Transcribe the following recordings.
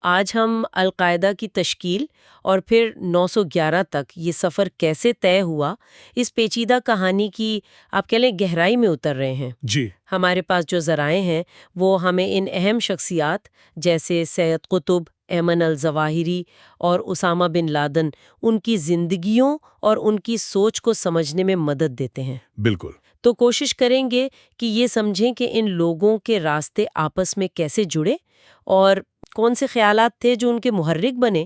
آج ہم القاعدہ کی تشکیل اور پھر 911 تک یہ سفر کیسے طے ہوا، اس پیچیدہ کہانی کی آپ کہہ لیں گہرائی میں اتر رہے ہیں۔ جی ہمارے پاس جو ذرائع ہیں وہ ہمیں ان اہم شخصیات جیسے سید قطب، ایمن الظواہری اور اسامہ بن لادن، ان کی زندگیوں اور ان کی سوچ کو سمجھنے میں مدد دیتے ہیں۔ بالکل۔ تو کوشش کریں گے کہ یہ سمجھیں کہ ان لوگوں کے راستے آپس میں کیسے جڑے اور کون سے خیالات تھے جو ان کے محرک بنے۔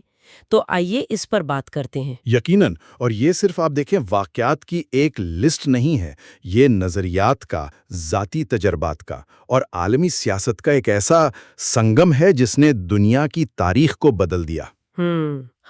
تو آئیے اس پر بات کرتے ہیں۔ یقیناً، اور یہ صرف آپ دیکھیں واقعات کی ایک لسٹ نہیں ہے، یہ نظریات کا، ذاتی تجربات کا اور عالمی سیاست کا ایک ایسا سنگم ہے جس نے دنیا کی تاریخ کو بدل دیا۔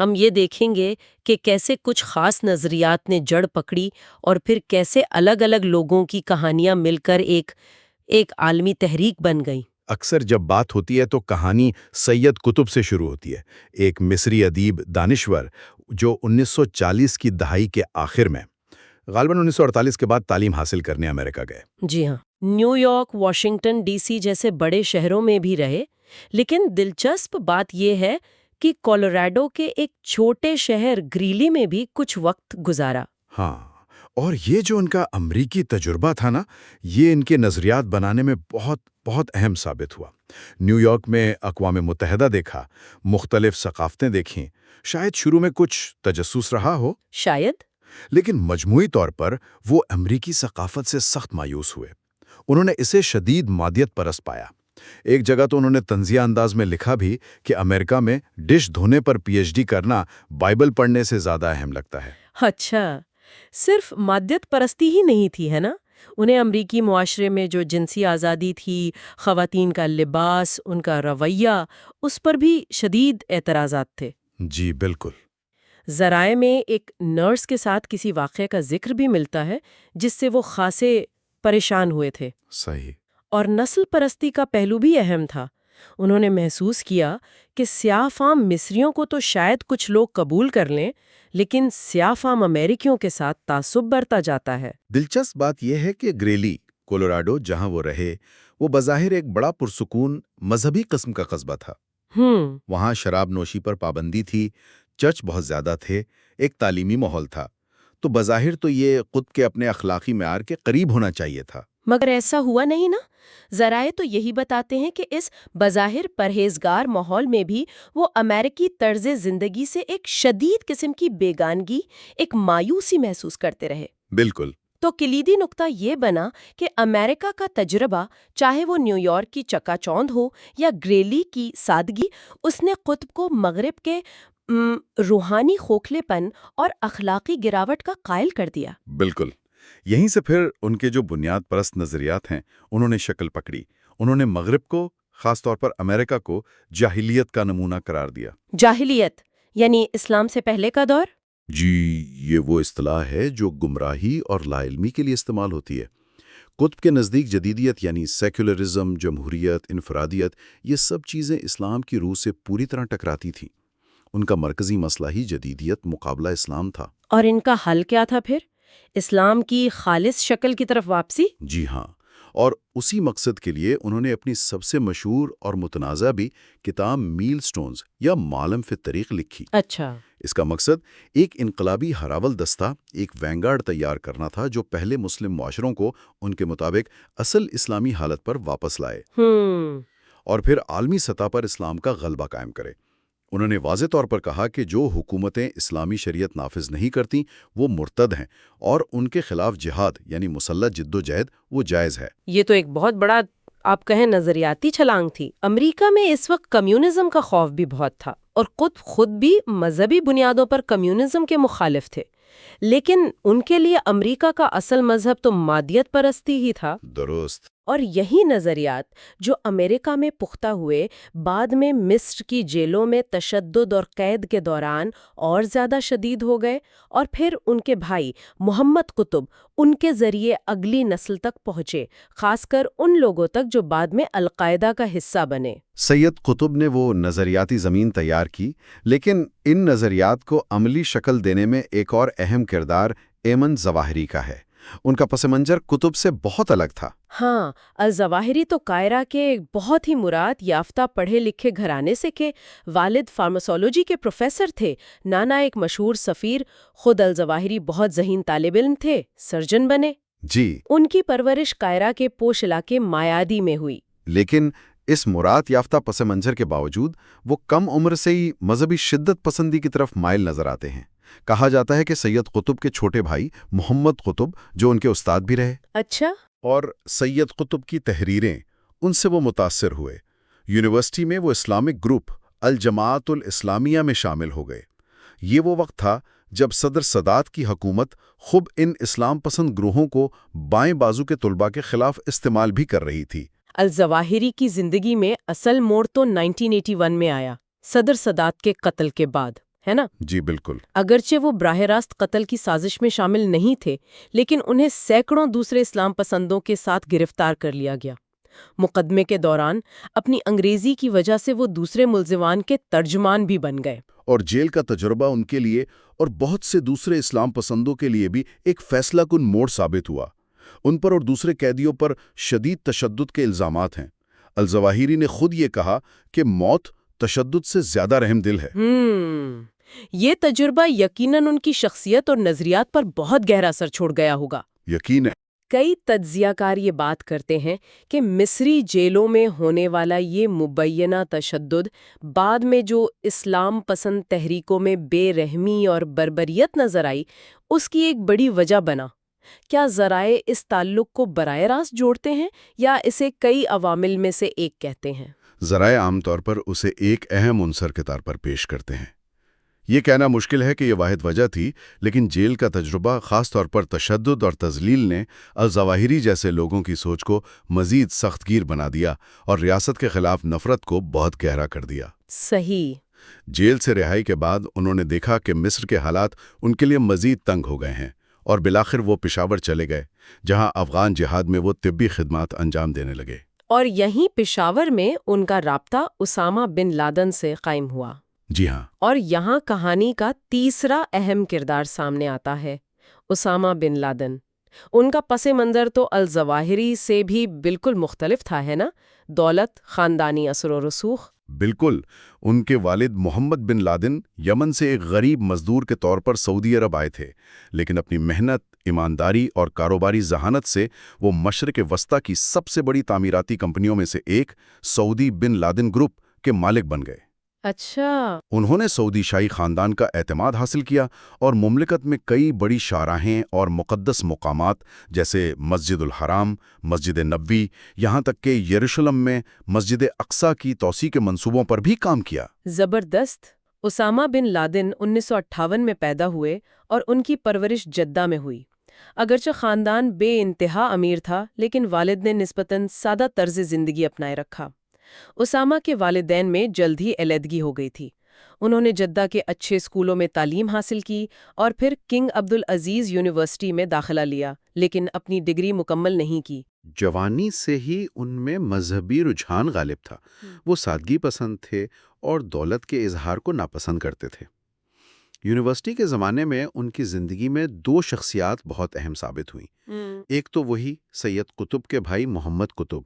ہم یہ دیکھیں گے کہ کیسے کچھ خاص نظریات نے جڑ پکڑی اور پھر کیسے الگ الگ لوگوں کی کہانیاں مل کر ایک عالمی تحریک بن گئی۔ اکثر جب بات ہوتی ہے تو کہانی سید قطب سے شروع ہوتی ہے، ایک مصری ادیب دانشور جو 1940 کی دہائی کے آخر میں غالباً 1948 کے بعد تعلیم حاصل کرنے امریکہ گئے۔ جی ہاں، New York, Washington D C جیسے بڑے شہروں میں بھی رہے، لیکن دلچسپ بات یہ ہے کہ کولوراڈو کے ایک چھوٹے شہر گریلی میں بھی کچھ وقت گزارا۔ ہاں، اور یہ جو ان کا امریکی تجربہ تھا نا، یہ ان کے نظریات بنانے میں بہت بہت اہم ثابت ہوا۔ نیو یارک میں اقوام متحدہ دیکھا، مختلف ثقافتیں دیکھیں، شاید شروع میں کچھ تجسس رہا ہو، شاید، لیکن مجموعی طور پر وہ امریکی ثقافت سے سخت مایوس ہوئے۔ انہوں نے اسے شدید مادیت پرست پایا۔ ایک جگہ تو انہوں نے طنزیہ انداز میں لکھا بھی کہ امریکہ میں ڈش دھونے پر پی ایچ ڈی کرنا بائبل پڑھنے سے زیادہ اہم لگتا ہے۔ اچھا، صرف مادیت پرستی ہی نہیں تھی، ہے نا؟ انہیں امریکی معاشرے میں جو جنسی آزادی تھی، خواتین کا لباس، ان کا رویہ، اس پر بھی شدید اعتراضات تھے۔ جی بالکل۔ ذرائع میں ایک نرس کے ساتھ کسی واقعے کا ذکر بھی ملتا ہے جس سے وہ خاصے پریشان ہوئے تھے۔ صحیح۔ اور نسل پرستی کا پہلو بھی اہم تھا۔ انہوں نے محسوس کیا کہ سیاہ فام مصریوں کو تو شاید کچھ لوگ قبول کر لیں، لیکن سیاہ فام امریکیوں کے ساتھ تعصب بڑھتا جاتا ہے۔ دلچسپ بات یہ ہے کہ گریلی، کولوراڈو جہاں وہ رہے، وہ بظاہر ایک بڑا پرسکون مذہبی قسم کا قصبہ تھا۔ وہاں شراب نوشی پر پابندی تھی، چرچ بہت زیادہ تھے، ایک تعلیمی ماحول تھا، تو بظاہر تو یہ خود کے اپنے اخلاقی معیار کے قریب ہونا چاہیے تھا۔ مگر ایسا ہوا نہیں نا۔ ذرائع تو یہی بتاتے ہیں کہ اس بظاہر پرہیزگار ماحول میں بھی وہ امریکی طرز زندگی سے ایک شدید قسم کی بیگانگی، ایک مایوسی محسوس کرتے رہے۔ بالکل۔ تو کلیدی نقطہ یہ بنا کہ امریکہ کا تجربہ، چاہے وہ نیو یارک کی چکا چوند ہو یا گریلی کی سادگی، اس نے قطب کو مغرب کے روحانی کھوکھلے پن اور اخلاقی گراوٹ کا قائل کر دیا۔ بالکل۔ یہیں سے پھر ان کے جو بنیاد پرست نظریات ہیں انہوں نے شکل پکڑی۔ انہوں نے مغرب کو، خاص طور پر امریکہ کو، جاہلیت کا نمونہ قرار دیا۔ جاہلیت یعنی اسلام سے پہلے کا دور؟ جی، یہ وہ اصطلاح ہے جو گمراہی اور لا علمی کے لیے استعمال ہوتی ہے۔ قطب کے نزدیک جدیدیت یعنی سیکولرزم، جمہوریت، انفرادیت، یہ سب چیزیں اسلام کی روح سے پوری طرح ٹکراتی تھیں۔ ان کا مرکزی مسئلہ ہی جدیدیت مقابلہ اسلام تھا۔ اور ان کا حل کیا تھا پھر؟ اسلام کی خالص شکل کی طرف واپسی؟ جی ہاں، اور اسی مقصد کے لیے انہوں نے اپنی سب سے مشہور اور متنازع بھی کتاب میل سٹونز یا معلم فی الطریق لکھی۔ اچھا۔ اس کا مقصد ایک انقلابی ہراول دستہ، ایک وینگارڈ تیار کرنا تھا جو پہلے مسلم معاشروں کو ان کے مطابق اصل اسلامی حالت پر واپس لائے اور پھر عالمی سطح پر اسلام کا غلبہ قائم کرے۔ انہوں نے واضح طور پر کہا کہ جو حکومتیں اسلامی شریعت نافذ نہیں کرتی وہ مرتد ہیں، اور ان کے خلاف جہاد یعنی مسلح جد و جہد وہ جائز ہے۔ یہ تو ایک بہت بڑا، آپ کہیں، نظریاتی چھلانگ تھی۔ امریکہ میں اس وقت کمیونزم کا خوف بھی بہت تھا، اور خود بھی مذہبی بنیادوں پر کمیونزم کے مخالف تھے، لیکن ان کے لیے امریکہ کا اصل مذہب تو مادیت پرستی ہی تھا۔ درست۔ اور یہی نظریات جو امریکہ میں پختہ ہوئے، بعد میں مصر کی جیلوں میں تشدد اور قید کے دوران اور زیادہ شدید ہو گئے، اور پھر ان کے بھائی محمد قطب ان کے ذریعے اگلی نسل تک پہنچے، خاص کر ان لوگوں تک جو بعد میں القاعدہ کا حصہ بنے۔ سید قطب نے وہ نظریاتی زمین تیار کی، لیکن ان نظریات کو عملی شکل دینے میں ایک اور اہم کردار ایمن ظواہری کا ہے۔ ان کا پس منظر کتب سے بہت الگ تھا۔ ہاں، الظواہری تو قاہرہ کے بہت ہی مراد یافتہ پڑھے لکھے گھرانے سے کے والد فارماسولوجی کے پروفیسر تھے، نانا ایک مشہور سفیر، خود الظواہری بہت ذہین طالب علم تھے، سرجن بنے۔ جی، ان کی پرورش قاہرہ کے پوش علاقے مایادی میں ہوئی۔ لیکن اس مراد یافتہ پس منظر کے باوجود وہ کم عمر سے ہی مذہبی شدت پسندی کی طرف مائل نظر آتے ہیں۔ کہا جاتا ہے کہ سید قطب کے چھوٹے بھائی محمد قطب، جو ان کے استاد بھی رہے، اچھا، اور سید قطب کی تحریریں ان سے وہ متاثر ہوئے۔ یونیورسٹی میں وہ اسلامک گروپ الجماعت الاسلامیہ میں شامل ہو گئے۔ یہ وہ وقت تھا جب صدر سادات کی حکومت خوب ان اسلام پسند گروہوں کو بائیں بازو کے طلباء کے خلاف استعمال بھی کر رہی تھی۔ الظواہری کی زندگی میں اصل موڑ تو 1981 میں آیا، صدر سادات کے قتل کے بعد، ہے نا؟ جی بالکل۔ اگرچہ وہ براہ راست قتل کی سازش میں شامل نہیں تھے، لیکن انہیں سینکڑوں دوسرے اسلام پسندوں کے ساتھ گرفتار کر لیا گیا۔ مقدمے کے دوران اپنی انگریزی کی وجہ سے وہ دوسرے ملزمان کے ترجمان بھی بن گئے۔ اور جیل کا تجربہ ان کے لیے اور بہت سے دوسرے اسلام پسندوں کے لیے بھی ایک فیصلہ کن موڑ ثابت ہوا۔ ان پر اور دوسرے قیدیوں پر شدید تشدد کے الزامات ہیں۔ الظواہری نے خود یہ کہا کہ موت تشدد سے زیادہ رحم دل ہے۔ یہ تجربہ یقیناً ان کی شخصیت اور نظریات پر بہت گہرا اثر چھوڑ گیا ہوگا۔ یقین ہے۔ کئی تجزیہ کار یہ بات کرتے ہیں کہ مصری جیلوں میں ہونے والا یہ مبینہ تشدد بعد میں جو اسلام پسند تحریکوں میں بے رحمی اور بربریت نظر آئی، اس کی ایک بڑی وجہ بنا۔ کیا ذرائع اس تعلق کو براہ راست جوڑتے ہیں یا اسے کئی عوامل میں سے ایک کہتے ہیں؟ ذرائع عام طور پر اسے ایک اہم عنصر کے طور پر پیش کرتے ہیں۔ یہ کہنا مشکل ہے کہ یہ واحد وجہ تھی، لیکن جیل کا تجربہ، خاص طور پر تشدد اور تذلیل، نے الظواہری جیسے لوگوں کی سوچ کو مزید سخت گیر بنا دیا اور ریاست کے خلاف نفرت کو بہت گہرا کر دیا۔ صحیح۔ جیل سے رہائی کے بعد انہوں نے دیکھا کہ مصر کے حالات ان کے لیے مزید تنگ ہو گئے ہیں، اور بالآخر وہ پشاور چلے گئے، جہاں افغان جہاد میں وہ طبی خدمات انجام دینے لگے۔ اور یہیں پشاور میں ان کا رابطہ اسامہ بن لادن سے قائم ہوا۔ جی ہاں۔ اور یہاں کہانی کا تیسرا اہم کردار سامنے آتا ہے، اسامہ بن لادن۔ ان کا پس منظر تو الظواہری سے بھی بالکل مختلف تھا، ہے نا؟ دولت، خاندانی اثر و رسوخ۔ بالکل۔ ان کے والد محمد بن لادن یمن سے ایک غریب مزدور کے طور پر سعودی عرب آئے تھے، لیکن اپنی محنت، ایمانداری اور کاروباری ذہانت سے وہ مشرق وسطیٰ کی سب سے بڑی تعمیراتی کمپنیوں میں سے ایک سعودی بن لادن گروپ کے مالک بن گئے۔ اچھا۔ انہوں نے سعودی شاہی خاندان کا اعتماد حاصل کیا اور مملکت میں کئی بڑی شاہراہیں اور مقدس مقامات جیسے مسجد الحرام، مسجد نبوی، یہاں تک کہ یروشلم میں مسجد اقصیٰ کی توسیع کے منصوبوں پر بھی کام کیا۔ زبردست۔ اسامہ بن لادن 1958 میں پیدا ہوئے اور ان کی پرورش جدہ میں ہوئی۔ اگرچہ خاندان بے انتہا امیر تھا، لیکن والد نے نسبتاً سادہ طرز زندگی اپنائے رکھا۔ اسامہ کے والدین میں جلد ہی علیحدگی ہو گئی تھی۔ انہوں نے جدہ کے اچھے اسکولوں میں تعلیم حاصل کی اور پھر کنگ عبدالعزیز یونیورسٹی میں داخلہ لیا، لیکن اپنی ڈگری مکمل نہیں کی۔ جوانی سے ہی ان میں مذہبی رجحان غالب تھا۔ وہ سادگی پسند تھے اور دولت کے اظہار کو ناپسند کرتے تھے۔ یونیورسٹی کے زمانے میں ان کی زندگی میں دو شخصیات بہت اہم ثابت ہوئیں۔ ایک تو وہی سید قطب کے بھائی محمد قطب،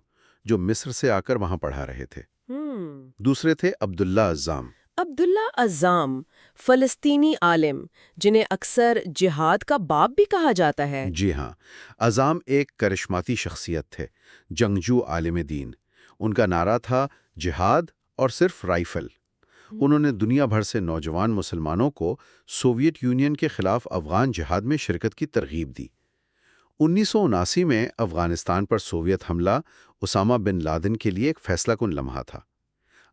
جو مصر سے آ کر وہاں پڑھا رہے تھے۔ دوسرے تھے عبداللہ عزام۔ عبداللہ عزام، فلسطینی عالم جنہیں اکثر جہاد کا باپ بھی کہا جاتا ہے۔ جی ہاں، عزام ایک کرشماتی شخصیت تھے، جنگجو عالم دین۔ ان کا نعرہ تھا جہاد اور صرف رائفل۔ انہوں نے دنیا بھر سے نوجوان مسلمانوں کو سوویت یونین کے خلاف افغان جہاد میں شرکت کی ترغیب دی۔ 1979 میں افغانستان پر سوویت حملہ اسامہ بن لادن کے لیے ایک فیصلہ کن لمحہ تھا۔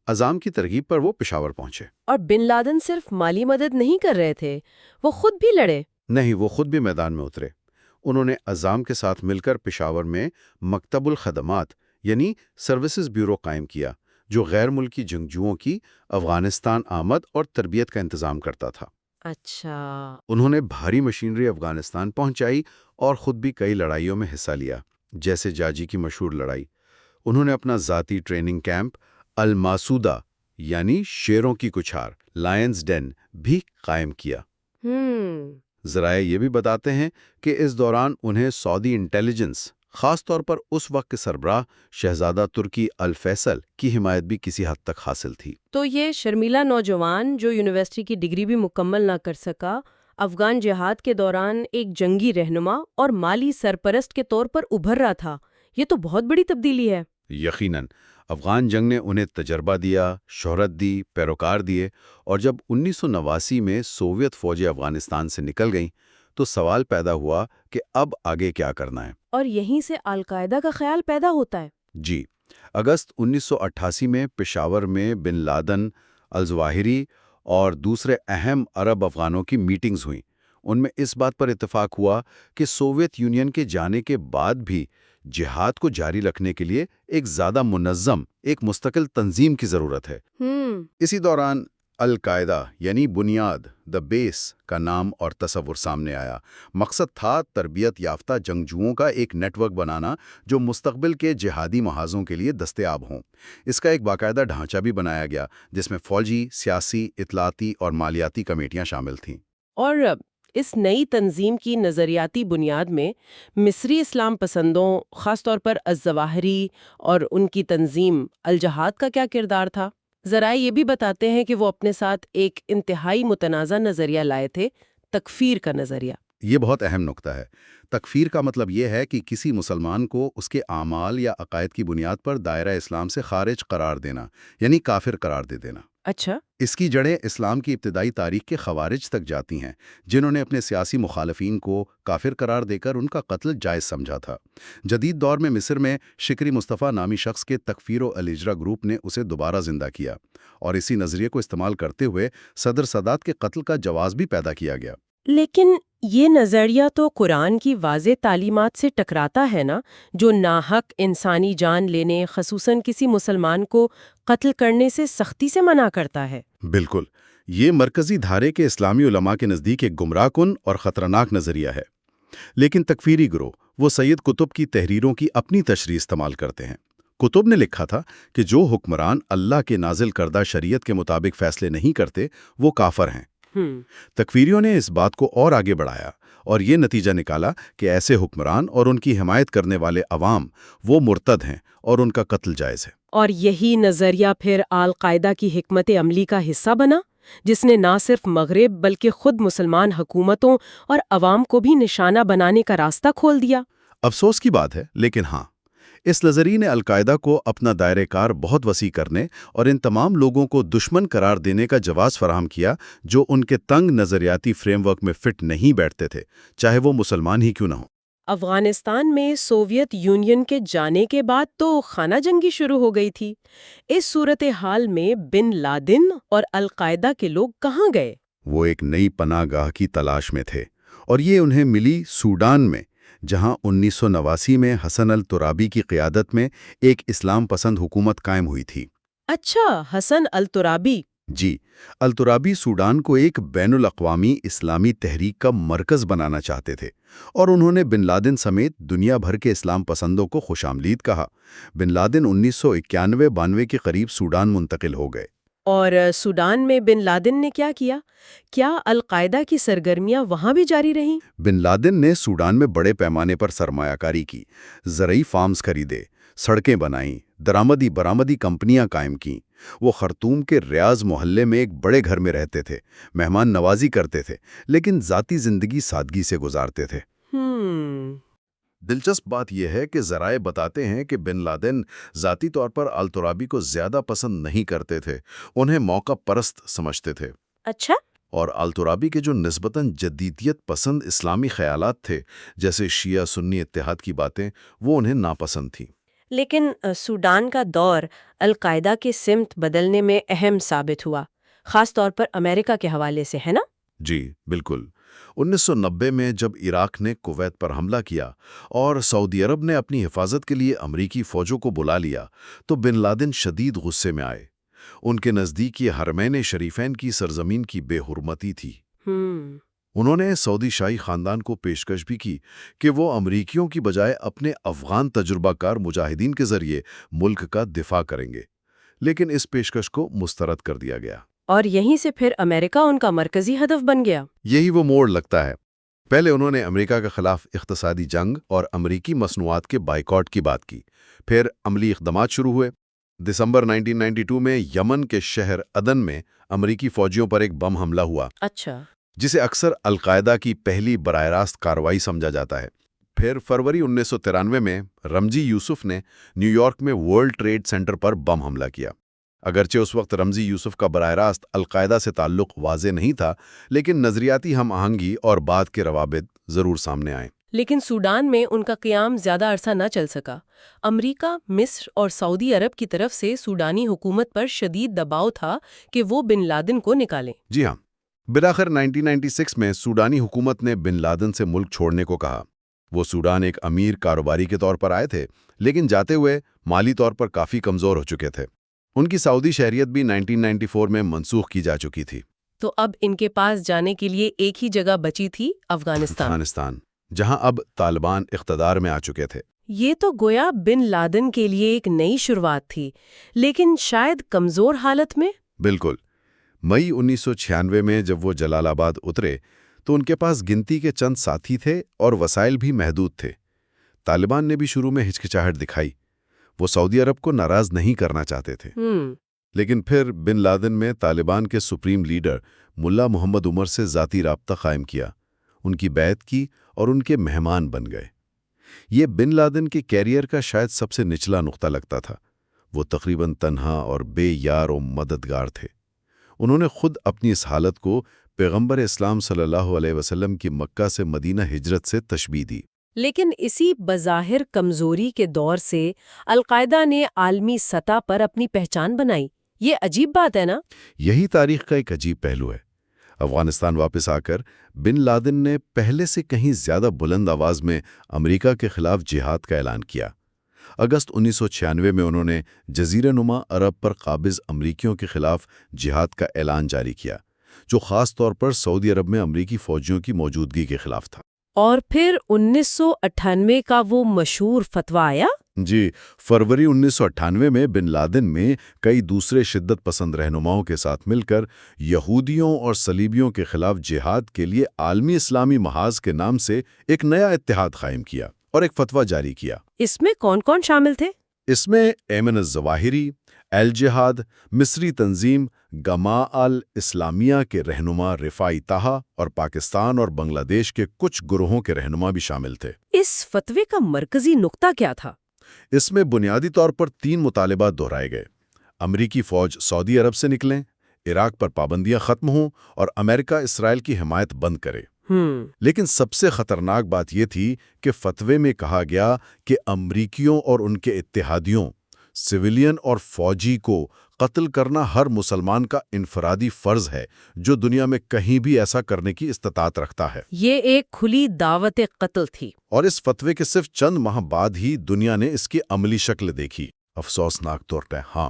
عزام کی ترغیب پر وہ پشاور پہنچے۔ اور بن لادن صرف مالی مدد نہیں کر رہے تھے، وہ خود بھی لڑے۔ نہیں، وہ خود بھی میدان میں اترے۔ انہوں نے عزام کے ساتھ مل کر پشاور میں مکتب الخدمات یعنی سروسز بیورو قائم کیا، جو غیر ملکی جنگجوؤں کی افغانستان آمد اور تربیت کا انتظام کرتا تھا۔ اچھا۔ انہوں نے بھاری مشینری افغانستان پہنچائی اور خود بھی کئی لڑائیوں میں حصہ لیا، جیسے جاجی کی مشہور لڑائی۔ انہوں نے اپنا ذاتی ٹریننگ کیمپ الماسودہ یعنی شیروں کی کچھار، لائنز ڈین بھی قائم کیا۔ ذرائع یہ بھی بتاتے ہیں کہ اس دوران انہیں سعودی انٹیلیجنس، خاص طور پر اس وقت کے سربراہ شہزادہ ترکی الفیصل کی حمایت بھی کسی حد تک حاصل تھی۔ تو یہ شرمیلا نوجوان جو یونیورسٹی کی ڈگری بھی مکمل نہ کر سکا، افغان جہاد کے دوران ایک جنگی رہنما اور مالی سرپرست کے طور پر ابھر رہا تھا، یہ تو بہت بڑی تبدیلی ہے۔ یقیناً افغان جنگ نے انہیں تجربہ دیا، شہرت دی، پیروکار دیے، اور جب 1989 میں سوویت فوجیں افغانستان سے نکل گئیں تو سوال پیدا ہوا کہ اب آگے کیا کرنا ہے۔ اور یہیں سے القاعدہ کا خیال پیدا ہوتا ہے۔ جی، اگست 1988 میں پشاور میں بن لادن، الظواہری اور دوسرے اہم عرب افغانوں کی میٹنگز ہوئیں۔ ان میں اس بات پر اتفاق ہوا کہ سوویت یونین کے جانے کے بعد بھی جہاد کو جاری رکھنے کے لیے ایک زیادہ منظم، ایک مستقل تنظیم کی ضرورت ہے۔ اسی دوران القاعدہ یعنی بنیاد، دا بیس کا نام اور تصور سامنے آیا۔ مقصد تھا تربیت یافتہ جنگجوؤں کا ایک نیٹ ورک بنانا جو مستقبل کے جہادی محاذوں کے لیے دستیاب ہوں۔ اس کا ایک باقاعدہ ڈھانچہ بھی بنایا گیا جس میں فوجی، سیاسی، اطلاعاتی اور مالیاتی کمیٹیاں شامل تھیں۔ اور اس نئی تنظیم کی نظریاتی بنیاد میں مصری اسلام پسندوں، خاص طور پر الظواہری اور ان کی تنظیم الجہاد کا کیا کردار تھا؟ ذرائع یہ بھی بتاتے ہیں کہ وہ اپنے ساتھ ایک انتہائی متنازع نظریہ لائے تھے، تکفیر کا نظریہ۔ یہ بہت اہم نقطہ ہے۔ تکفیر کا مطلب یہ ہے کہ کسی مسلمان کو اس کے اعمال یا عقائد کی بنیاد پر دائرہ اسلام سے خارج قرار دینا، یعنی کافر قرار دے دینا۔ اچھا۔ اس کی جڑیں اسلام کی ابتدائی تاریخ کے خوارج تک جاتی ہیں، جنہوں نے اپنے سیاسی مخالفین کو کافر قرار دے کر ان کا قتل جائز سمجھا تھا۔ جدید دور میں مصر میں شکری مصطفیٰ نامی شخص کے تکفیر و الہجرہ گروپ نے اسے دوبارہ زندہ کیا، اور اسی نظریے کو استعمال کرتے ہوئے صدر سادات کے قتل کا جواز بھی پیدا کیا گیا۔ لیکن یہ نظریہ تو قرآن کی واضح تعلیمات سے ٹکراتا ہے نا، جو ناحق انسانی جان لینے، خصوصاً کسی مسلمان کو قتل کرنے سے سختی سے منع کرتا ہے۔ بالکل، یہ مرکزی دھارے کے اسلامی علماء کے نزدیک ایک گمراہ کن اور خطرناک نظریہ ہے۔ لیکن تکفیری گروہ وہ سید قطب کی تحریروں کی اپنی تشریح استعمال کرتے ہیں۔ قطب نے لکھا تھا کہ جو حکمران اللہ کے نازل کردہ شریعت کے مطابق فیصلے نہیں کرتے وہ کافر ہیں۔ تکفیریوں نے اس بات کو اور آگے بڑھایا اور یہ نتیجہ نکالا کہ ایسے حکمران اور ان کی حمایت کرنے والے عوام وہ مرتد ہیں اور ان کا قتل جائز ہے۔ اور یہی نظریہ پھر القاعدہ کی حکمت عملی کا حصہ بنا، جس نے نہ صرف مغرب بلکہ خود مسلمان حکومتوں اور عوام کو بھی نشانہ بنانے کا راستہ کھول دیا۔ افسوس کی بات ہے، لیکن ہاں، اس نظریے نے القاعدہ کو اپنا دائرہ کار بہت وسیع کرنے اور ان تمام لوگوں کو دشمن قرار دینے کا جواز فراہم کیا جو ان کے تنگ نظریاتی فریم ورک میں فٹ نہیں بیٹھتے تھے، چاہے وہ مسلمان ہی کیوں نہ ہو۔ افغانستان میں سوویت یونین کے جانے کے بعد تو خانہ جنگی شروع ہو گئی تھی۔ اس صورتحال میں بن لادن اور القاعدہ کے لوگ کہاں گئے؟ وہ ایک نئی پناہ گاہ کی تلاش میں تھے، اور یہ انہیں ملی سوڈان میں، جہاں 1989 میں حسن الترابی کی قیادت میں ایک اسلام پسند حکومت قائم ہوئی تھی۔ اچھا، حسن الترابی۔ جی، الترابی سوڈان کو ایک بین الاقوامی اسلامی تحریک کا مرکز بنانا چاہتے تھے، اور انہوں نے بن لادن سمیت دنیا بھر کے اسلام پسندوں کو خوش آمدید کہا۔ بن لادن 1991-92 کے قریب سوڈان منتقل ہو گئے۔ اور سوڈان میں بن لادن نے کیا کیا؟ کیا القاعدہ کی سرگرمیاں وہاں بھی جاری رہیں؟ بن لادن نے سوڈان میں بڑے پیمانے پر سرمایہ کاری کی، زرعی فارمز خریدے، سڑکیں بنائیں، درآمدی برآمدی کمپنیاں قائم کیں۔ وہ خرطوم کے ریاض محلے میں ایک بڑے گھر میں رہتے تھے، مہمان نوازی کرتے تھے، لیکن ذاتی زندگی سادگی سے گزارتے تھے۔ دلچسپ بات یہ ہے کہ ذرائع بتاتے ہیں کہ بن لادن ذاتی طور پر الترابی کو زیادہ پسند نہیں کرتے تھے، انہیں موقع پرست سمجھتے تھے۔ اچھا۔ اور الترابی کے جو نسبتاً جدیدیت پسند اسلامی خیالات تھے، جیسے شیعہ سنی اتحاد کی باتیں، وہ انہیں ناپسند تھیں۔ لیکن سوڈان کا دور القاعدہ کے سمت بدلنے میں اہم ثابت ہوا، خاص طور پر امریکہ کے حوالے سے، ہے نا؟ جی بالکل۔ 1990 میں جب عراق نے کویت پر حملہ کیا اور سعودی عرب نے اپنی حفاظت کے لیے امریکی فوجوں کو بلا لیا تو بن لادن شدید غصے میں آئے۔ ان کے نزدیک یہ حرمین شریفین کی سرزمین کی بے حرمتی تھی۔ انہوں نے سعودی شاہی خاندان کو پیشکش بھی کی کہ وہ امریکیوں کی بجائے اپنے افغان تجربہ کار مجاہدین کے ذریعے ملک کا دفاع کریں گے، لیکن اس پیشکش کو مسترد کر دیا گیا۔ اور یہیں سے پھر امریکہ ان کا مرکزی ہدف بن گیا۔ یہی وہ موڑ لگتا ہے۔ پہلے انہوں نے امریکہ کے خلاف اقتصادی جنگ اور امریکی مصنوعات کے بائیکاٹ کی بات کی۔ پھر عملی اقدامات شروع ہوئے۔ دسمبر 1992 میں یمن کے شہر عدن میں امریکی فوجیوں پر ایک بم حملہ ہوا، اچھا۔ جسے اکثر القاعدہ کی پہلی براہ راست کارروائی سمجھا جاتا ہے۔ پھر فروری 1993 میں رمزی یوسف نے نیو یارک میں ورلڈ ٹریڈ سینٹر پر بم حملہ کیا۔ اگرچہ اس وقت رمزی یوسف کا براہ راست القاعدہ سے تعلق واضح نہیں تھا، لیکن نظریاتی ہم آہنگی اور بعد کے روابط ضرور سامنے آئے۔ لیکن سوڈان میں ان کا قیام زیادہ عرصہ نہ چل سکا۔ امریکہ، مصر اور سعودی عرب کی طرف سے سوڈانی حکومت پر شدید دباؤ تھا کہ وہ بن لادن کو نکالیں۔ جی ہاں، بالآخر 1996 میں سوڈانی حکومت نے بن لادن سے ملک چھوڑنے کو کہا۔ وہ سوڈان ایک امیر کاروباری کے طور پر آئے تھے، لیکن جاتے ہوئے مالی طور پر کافی کمزور ہو چکے تھے۔ ان کی سعودی شہریت بھی 1994 میں منسوخ کی جا چکی تھی۔ تو اب ان کے پاس جانے کے لیے ایک ہی جگہ بچی تھی، افغانستان، جہاں اب طالبان اقتدار میں آ چکے تھے۔ یہ تو گویا بن لادن کے لیے ایک نئی شروعات تھی، لیکن شاید کمزور حالت میں۔ بالکل۔ مئی 1996 میں جب وہ جلال آباد اترے تو ان کے پاس گنتی کے چند ساتھی تھے اور وسائل بھی محدود تھے۔ طالبان نے بھی شروع میں ہچکچاہٹ دکھائی، وہ سعودی عرب کو ناراض نہیں کرنا چاہتے تھے۔ لیکن پھر بن لادن میں طالبان کے سپریم لیڈر ملا محمد عمر سے ذاتی رابطہ قائم کیا، ان کی بیعت کی اور ان کے مہمان بن گئے۔ یہ بن لادن کے کیریئر کا شاید سب سے نچلا نقطہ لگتا تھا۔ وہ تقریباً تنہا اور بے یار و مددگار تھے۔ انہوں نے خود اپنی اس حالت کو پیغمبر اسلام صلی اللہ علیہ وسلم کی مکہ سے مدینہ ہجرت سے تشبیہ دی۔ لیکن اسی بظاہر کمزوری کے دور سے القاعدہ نے عالمی سطح پر اپنی پہچان بنائی۔ یہ عجیب بات ہے نا؟ یہی تاریخ کا ایک عجیب پہلو ہے۔ افغانستان واپس آ کر بن لادن نے پہلے سے کہیں زیادہ بلند آواز میں امریکہ کے خلاف جہاد کا اعلان کیا۔ اگست 1996 میں انہوں نے جزیرہ نما عرب پر قابض امریکیوں کے خلاف جہاد کا اعلان جاری کیا، جو خاص طور پر سعودی عرب میں امریکی فوجیوں کی موجودگی کے خلاف تھا۔ اور پھر 1998 کا وہ مشہور فتویٰ آیا؟ جی، فروری 1998 میں بن لادن میں کئی دوسرے شدت پسند رہنماؤں کے ساتھ مل کر یہودیوں اور صلیبیوں کے خلاف جہاد کے لیے عالمی اسلامی محاذ کے نام سے ایک نیا اتحاد قائم کیا اور ایک فتویٰ جاری کیا۔ اس میں کون کون شامل تھے؟ اس میں ایمن الظواہری، الجہاد، مصری تنظیم گماع الاسلامیہ کے رہنما رفاعی طہا اور پاکستان اور بنگلہ دیش کے کچھ گروہوں کے رہنما بھی شامل تھے۔ اس فتوے کا مرکزی نقطہ کیا تھا؟ اس میں بنیادی طور پر 3 مطالبات دہرائے گئے۔ امریکی فوج سعودی عرب سے نکلیں، عراق پر پابندیاں ختم ہوں اور امریکہ اسرائیل کی حمایت بند کرے۔ لیکن سب سے خطرناک بات یہ تھی کہ فتوے میں کہا گیا کہ امریکیوں اور ان کے اتحادیوں، سویلین اور فوجی کو قتل کرنا ہر مسلمان کا انفرادی فرض ہے جو دنیا میں کہیں بھی ایسا کرنے کی استطاعت رکھتا ہے۔ یہ ایک کھلی دعوت قتل تھی۔ اور اس فتوے کے صرف چند ماہ بعد ہی دنیا نے اس کی عملی شکل دیکھی، افسوسناک طور پر۔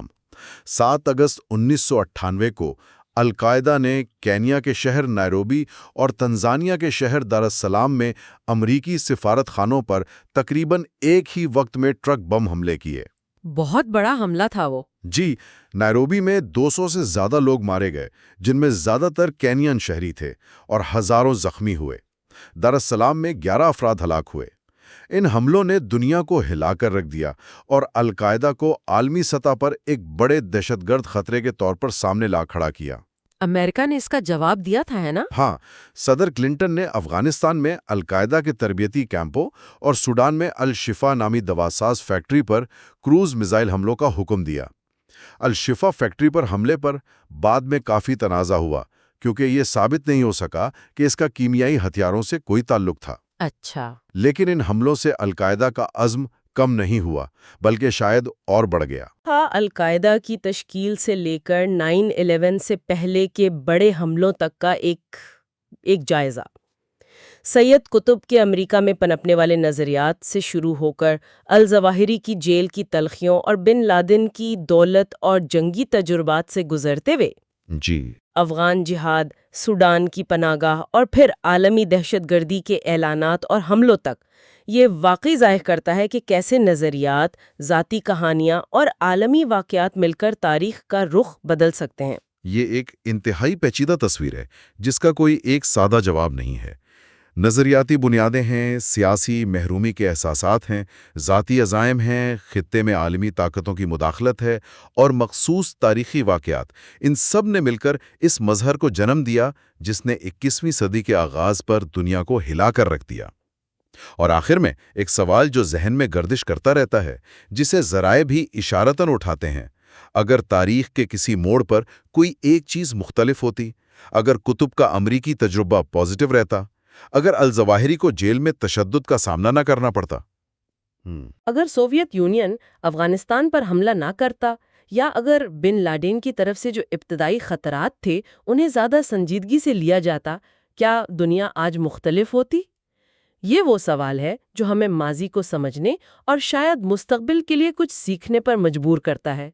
7 اگست 1998 کو القاعدہ نے کینیا کے شہر نائروبی اور تنزانیہ کے شہر دار السلام میں امریکی سفارت خانوں پر تقریباً ایک ہی وقت میں ٹرک بم حملے کیے۔ بہت بڑا حملہ تھا وہ۔ جی، نائروبی میں 200 سے زیادہ لوگ مارے گئے، جن میں زیادہ تر کینین شہری تھے، اور ہزاروں زخمی ہوئے۔ دار السلام میں 11 افراد ہلاک ہوئے۔ ان حملوں نے دنیا کو ہلا کر رکھ دیا اور القاعدہ کو عالمی سطح پر ایک بڑے دہشت گرد خطرے کے طور پر سامنے لا کھڑا کیا۔ امریکہ نے اس کا جواب دیا تھا، ہے نا؟ ہاں، صدر کلنٹن نے افغانستان میں القاعدہ کے تربیتی کیمپوں اور سوڈان میں الشفا نامی دواساز فیکٹری پر کروز میزائل حملوں کا حکم دیا۔ الشفا فیکٹری پر حملے پر بعد میں کافی تنازع ہوا، کیونکہ یہ ثابت نہیں ہو سکا کہ اس کا کیمیائی ہتھیاروں سے کوئی تعلق تھا۔ اچھا۔ لیکن ان حملوں سے القاعدہ کا عزم کم نہیں ہوا، بلکہ شاید اور بڑھ گیا۔ القاعدہ کی تشکیل سے لے کر 9/11 سے پہلے کے بڑے حملوں تک کا ایک جائزہ۔ سید قطب کے امریکہ میں پنپنے والے نظریات سے شروع ہو کر الظواہری کی جیل کی تلخیوں اور بن لادن کی دولت اور جنگی تجربات سے گزرتے ہوئے افغان جہاد، سوڈان کی پناہ گاہ اور پھر عالمی دہشت گردی کے اعلانات اور حملوں تک، یہ واقعی ظاہر کرتا ہے کہ کیسے نظریات، ذاتی کہانیاں اور عالمی واقعات مل کر تاریخ کا رخ بدل سکتے ہیں۔ یہ ایک انتہائی پیچیدہ تصویر ہے جس کا کوئی ایک سادہ جواب نہیں ہے۔ نظریاتی بنیادیں ہیں، سیاسی محرومی کے احساسات ہیں، ذاتی عزائم ہیں، خطے میں عالمی طاقتوں کی مداخلت ہے اور مخصوص تاریخی واقعات، ان سب نے مل کر اس مظہر کو جنم دیا جس نے 21ویں صدی کے آغاز پر دنیا کو ہلا کر رکھ دیا۔ اور آخر میں ایک سوال جو ذہن میں گردش کرتا رہتا ہے، جسے ذرائع بھی اشارتاً اٹھاتے ہیں: اگر تاریخ کے کسی موڑ پر کوئی ایک چیز مختلف ہوتی، اگر کتب کا امریکی تجربہ پازیٹو رہتا، اگر الظواہری کو جیل میں تشدد کا سامنا نہ کرنا پڑتا۔ اگر سوویت یونین افغانستان پر حملہ نہ کرتا، یا اگر بن لادن کی طرف سے جو ابتدائی خطرات تھے انہیں زیادہ سنجیدگی سے لیا جاتا، کیا دنیا آج مختلف ہوتی؟ یہ وہ سوال ہے جو ہمیں ماضی کو سمجھنے اور شاید مستقبل کے لیے کچھ سیکھنے پر مجبور کرتا ہے۔